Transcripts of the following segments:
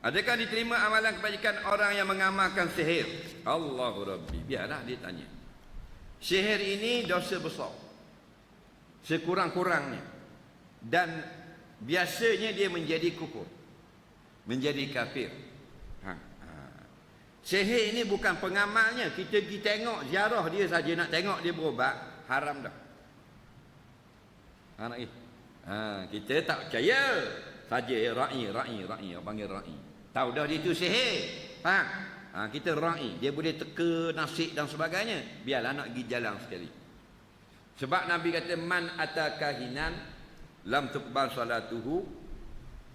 Adakah diterima amalan kebajikan orang yang mengamalkan sihir? Allahu Rabbi. Biarlah dia tanya. Sihir ini dosa besar, sekurang-kurangnya, dan biasanya dia menjadi kufur, menjadi kafir. Sihir ini bukan pengamalnya. Kita pergi tengok ziarah dia saja, nak tengok dia berubat, haram dah. Kita tak percaya saja ra'i, panggil ra'i. Tahu dah dia tu sihir. Kita ra'i, dia boleh teka nasib dan sebagainya. Biarlah nak pergi jalan sekali. Sebab Nabi kata man atakahinan lam tuqbal salatuhu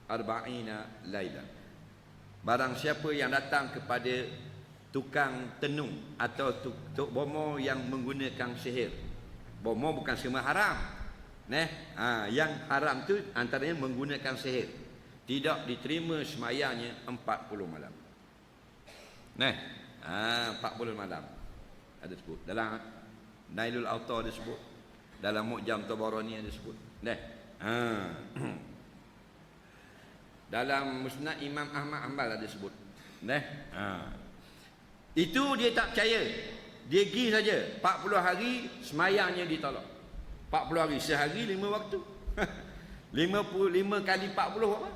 arba'ina lailan. Barang siapa yang datang kepada tukang tenung atau tuk bomo yang menggunakan sihir. Bomo bukan semua haram. Yang haram tu antaranya menggunakan sihir. Tidak diterima semayangnya 40 malam. 40 malam. Ada sebut. Dalam Nailul Autar ada sebut. Dalam Mu'jam Tabarani ada sebut. Dalam Musnad Imam Ahmad Hanbal ada sebut. Itu dia tak percaya. Dia pergi saja 40 hari semayangnya ditolak. 40 hari sehari 5 waktu. 55 kali 40 apa?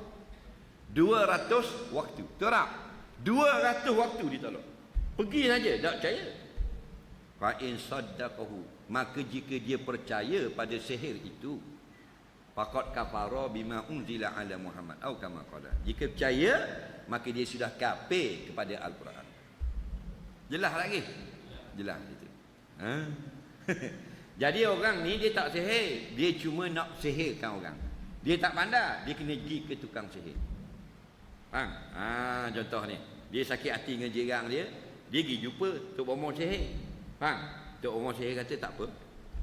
200 waktu. Betul tak? 200 waktu ditolak. Pergi saja tak percaya. Fa in saddaqahu, maka jika dia percaya pada sihir itu, faqad kafara bima unzila ala Muhammad atau kama qala. Jika percaya, maka dia sudah kafir kepada Al-Quran. Jelas lagi? Jelas itu. Jadi orang ni dia tak sihir, dia cuma nak sihirkan orang. Dia tak pandai, dia kena pergi ke tukang sihir. Contoh ni, dia sakit hati dengan jiran dia pergi jumpa Tok Bomo sihir. Tok Bomo sihir kata tak apa,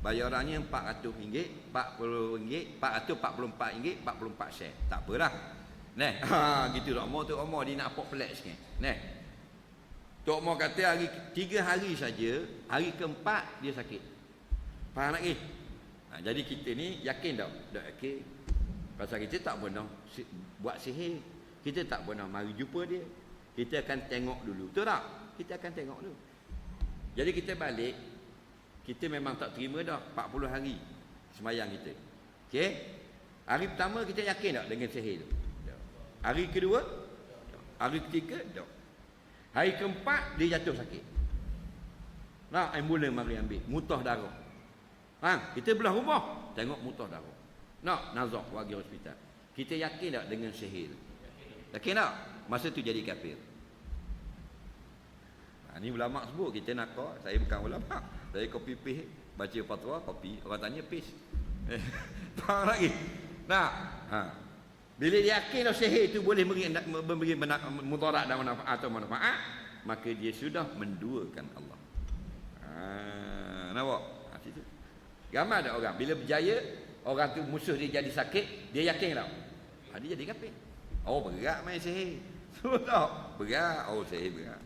bayarannya RM400, RM40, RM444, 44 sen. Tak apalah. Gitu Tok Bomo dia nak apok pelik sikit. Tok Bomo kata hari 3 hari saja, hari keempat dia sakit. Faham lagi? Jadi kita ni yakin tak? Tak yakin. Pasal kita tak pernah buat sihir. Kita tak pernah mari jumpa dia. Kita akan tengok dulu. Betul tak? Kita akan tengok dulu. Jadi kita balik, kita memang tak terima dah 40 hari semayang kita. Okey? Hari pertama kita yakin tak dengan sihir tu? Hari kedua? Hari ketiga? Tak. Hari keempat dia jatuh sakit. Ambulan mari ambil, mutah darah. Kita belah rumah, tengok mutah darah. Nazak pergi hospital. Kita yakin tak dengan sihir? Yakin tak? Masa tu jadi kafir. Ni ulama sebut, kita nakal. Saya bukan ulama, saya copy paste, baca fatwa, copy. Orang tanya paste. Faham lagi? Bila dia yakin sihir itu boleh memberi mudarat dan manfaat atau manfaat, maka dia sudah menduakan Allah. Nampak? Situ. Ramai ada orang bila berjaya, orang tu musuh dia jadi sakit, dia yakin tak? Dia jadi kafir. Berat main sihir. Berat. Sihir berat.